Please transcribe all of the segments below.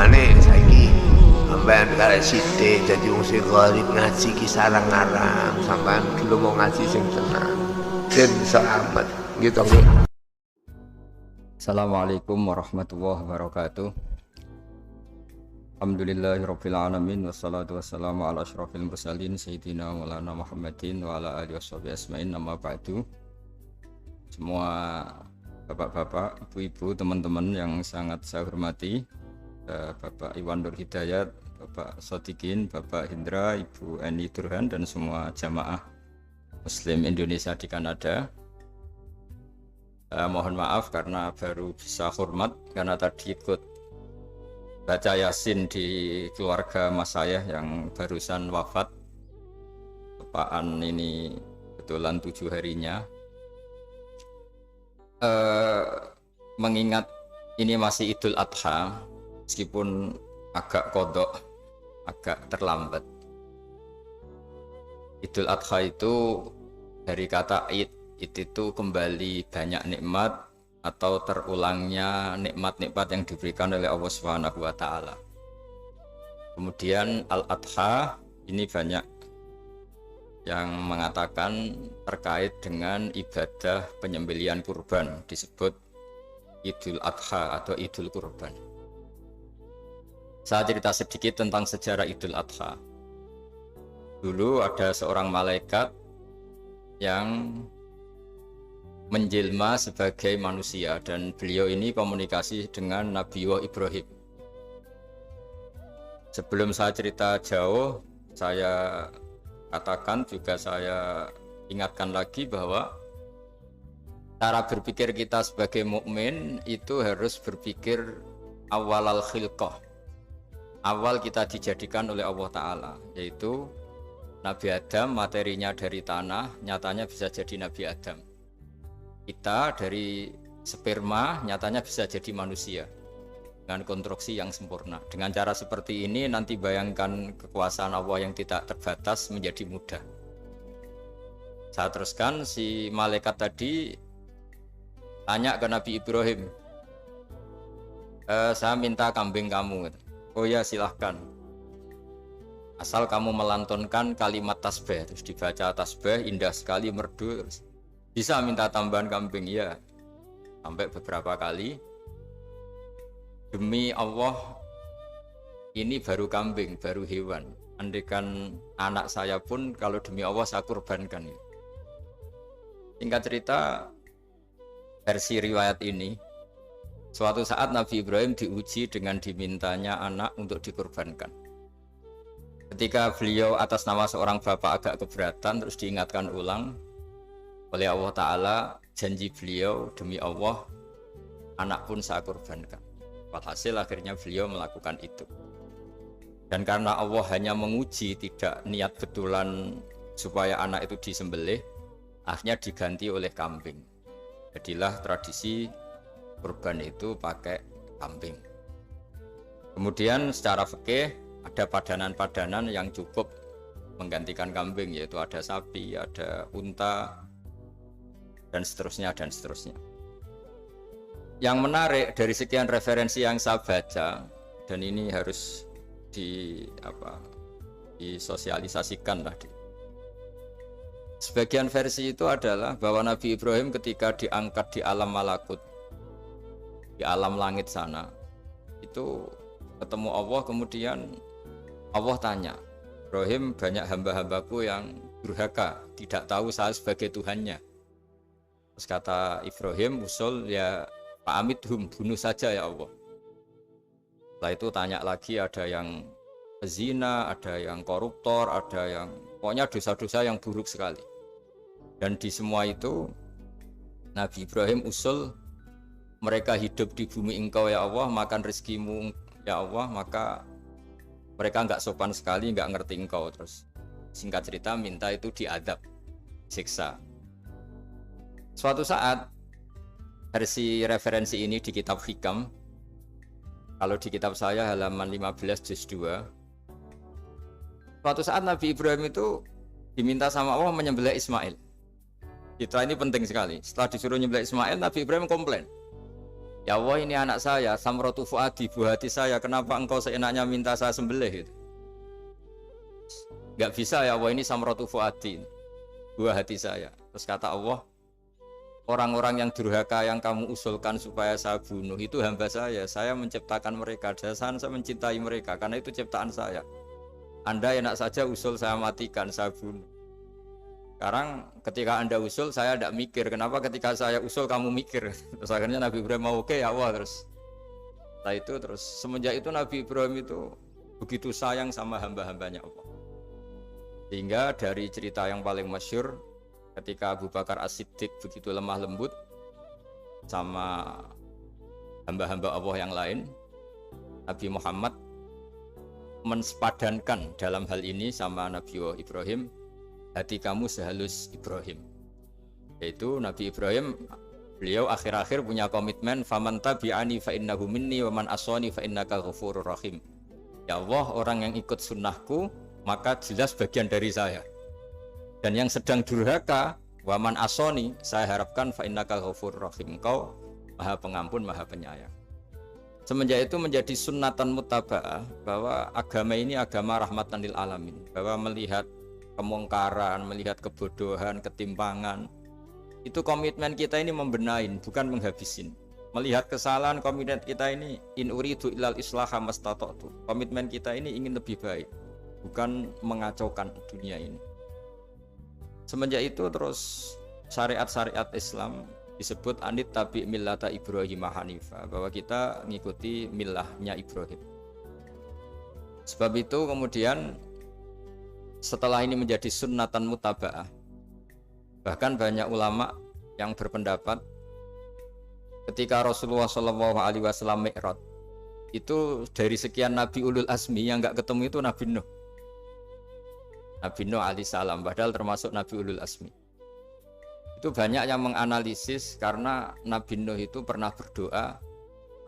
Mulane saiki sampean karek sithik dadi wong sing gharib ngaji ki sarang-arang, sampean gelem mau ngaji sing tenang. Den selamat gitu nggih. Assalamualaikum warahmatullahi wabarakatuh. Alhamdulillahirabbil alamin wassalatu wassalamu ala asyrofil mursalin sayyidina maulana Muhammadin wa ala alihi washabihi asmain amma ba'du. Semua bapak-bapak, ibu-ibu, teman-teman yang sangat saya hormati, Bapak Iwan Nur Hidayat, Bapak Sodikin, Bapak Hindra, Ibu Eni Durhan, dan semua jamaah Muslim Indonesia di Kanada. Mohon maaf karena baru bisa hormat karena tadi ikut baca Yasin di keluarga mas saya yang barusan wafat. Tepaan ini kebetulan 7 harinya. Mengingat ini masih Idul Adha, meskipun agak kodok, agak terlambat. Idul Adha itu dari kata Id itu kembali banyak nikmat atau terulangnya nikmat-nikmat yang diberikan oleh Allah Subhanahu wa taala. Kemudian Al-Adha ini banyak yang mengatakan terkait dengan ibadah penyembelihan kurban, disebut Idul Adha atau Idul Kurban. Saya cerita sedikit tentang sejarah Idul Adha. Dulu ada seorang malaikat yang menjelma sebagai manusia dan beliau ini komunikasi dengan Nabiullah Ibrahim. Sebelum saya cerita jauh, saya katakan juga saya ingatkan lagi bahwa cara berpikir kita sebagai mukmin itu harus berpikir awal al-khilqah. Awal kita dijadikan oleh Allah Ta'ala, yaitu Nabi Adam materinya dari tanah, nyatanya bisa jadi Nabi Adam. Kita dari sperma nyatanya bisa jadi manusia dengan konstruksi yang sempurna. Dengan cara seperti ini nanti bayangkan kekuasaan Allah yang tidak terbatas menjadi mudah. Saya teruskan, si malaikat tadi tanya ke Nabi Ibrahim, saya minta kambing kamu. Oh ya silahkan, asal kamu melantunkan kalimat tasbih. Terus dibaca tasbih, indah sekali, merdu. Terus bisa minta tambahan kambing? Ya, sampai beberapa kali. Demi Allah, ini baru kambing, baru hewan. Andaikan anak saya pun kalau demi Allah saya kurbankan. Singkat cerita, versi riwayat ini, suatu saat Nabi Ibrahim diuji dengan dimintanya anak untuk dikurbankan. Ketika beliau atas nama seorang bapak agak keberatan, terus diingatkan ulang oleh Allah Ta'ala, janji beliau, demi Allah, anak pun saya kurbankan. Walhasil akhirnya beliau melakukan itu. Dan karena Allah hanya menguji, tidak niat betulan supaya anak itu disembelih, akhirnya diganti oleh kambing. Jadilah tradisi kurban itu pakai kambing. Kemudian secara fikih ada padanan-padanan yang cukup menggantikan kambing, yaitu ada sapi, ada unta, dan seterusnya dan seterusnya. Yang menarik dari sekian referensi yang saya baca, dan ini harus disosialisasikan lah. Sebagian versi itu adalah bahwa Nabi Ibrahim ketika diangkat di alam malakut, di alam langit sana, itu ketemu Allah, kemudian Allah tanya, Ibrahim, banyak hamba-hambaku yang durhaka, tidak tahu saya sebagai Tuhannya. Terus kata Ibrahim, usul ya Pak Amidhum, bunuh saja ya Allah. Setelah itu tanya lagi, ada yang zina, ada yang koruptor, ada yang pokoknya dosa-dosa yang buruk sekali. Dan di semua itu Nabi Ibrahim usul, mereka hidup di bumi engkau ya Allah, makan rezekimu ya Allah, maka mereka enggak sopan sekali, enggak ngerti engkau. Terus singkat cerita minta itu diadab, siksa. Suatu saat, versi referensi ini di kitab Hikam, kalau di kitab saya halaman 15 juz 2, suatu saat Nabi Ibrahim itu diminta sama Allah menyembelih Ismail. Citra ini penting sekali. Setelah disuruh menyembelih Ismail, Nabi Ibrahim komplain, Ya Allah, ini anak saya, samratu fuadi, buah hati saya, kenapa engkau seenaknya minta saya sembelih gitu. Gak bisa ya Allah, ini samratu fuadi, buah hati saya. Terus kata Allah, orang-orang yang durhaka yang kamu usulkan supaya saya bunuh itu hamba saya menciptakan mereka, saya mencintai mereka karena itu ciptaan saya. Anda enak saja usul saya matikan, saya bunuh. Sekarang ketika Anda usul saya tidak mikir, kenapa ketika saya usul kamu mikir? Terus akhirnya Nabi Ibrahim mau oke ya Allah. Setelah itu terus semenjak itu Nabi Ibrahim itu begitu sayang sama hamba-hambanya Allah. Sehingga dari cerita yang paling masyhur, ketika Abu Bakar As-Siddiq begitu lemah lembut sama hamba-hamba Allah yang lain, Nabi Muhammad mensepadankan dalam hal ini sama Nabi Ibrahim, hati kamu sehalus Ibrahim. Yaitu Nabi Ibrahim, beliau akhir-akhir punya komitmen, faman tabi'ani fa innahu minni wa man aswani fa innaka ghafurur rahim. Ya Allah, orang yang ikut sunnahku maka jelas bagian dari saya. Dan yang sedang durhaka, waman asoni, saya harapkan fa innaka ghafurur rahim, engkau maha pengampun, maha penyayang. Semenjak itu menjadi sunnatan muttaba'ah bahwa agama ini agama rahmatan lil alamin, bahwa melihat kemungkaran, melihat kebodohan, ketimpangan, itu komitmen kita ini membenahin, bukan menghabisin. Melihat kesalahan, komitmen kita ini in uridu ilal islaha mastata'tu, komitmen kita ini ingin lebih baik, bukan mengacaukan dunia ini. Semenjak itu terus syariat-syariat Islam disebut anit tabi millata Ibrahim Hanifa, bahwa kita mengikuti millahnya Ibrahim. Sebab itu kemudian setelah ini menjadi sunnatan mutaba'ah, bahkan banyak ulama yang berpendapat ketika Rasulullah SAW Mi'raj, itu dari sekian Nabi Ulul Azmi yang nggak ketemu itu Nabi Nuh. Nabi Nuh alaihissalam, padahal termasuk Nabi Ulul Azmi. Itu banyak yang menganalisis karena Nabi Nuh itu pernah berdoa,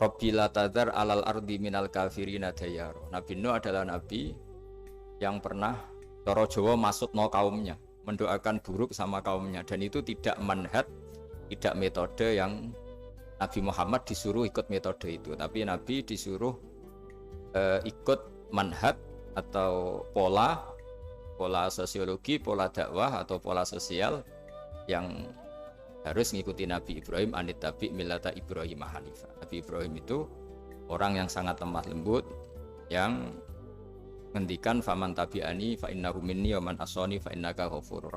Rabbi la tadhar alal ardi minal kafirina dayaro. Nabi Nuh adalah Nabi yang pernah cara Jawa maksudno kaumnya, mendoakan buruk sama kaumnya, dan itu tidak manhaj, tidak metode yang Nabi Muhammad disuruh ikut metode itu, tapi Nabi disuruh ikut manhaj atau pola sosiologi, pola dakwah atau pola sosial yang harus mengikuti Nabi Ibrahim, anit tabi millata Ibrahim Hanifa. Nabi Ibrahim itu orang yang sangat lemah lembut, yang ngendikan faman tabi'ani fa innahu minni wa man asani fa innaka ghafurur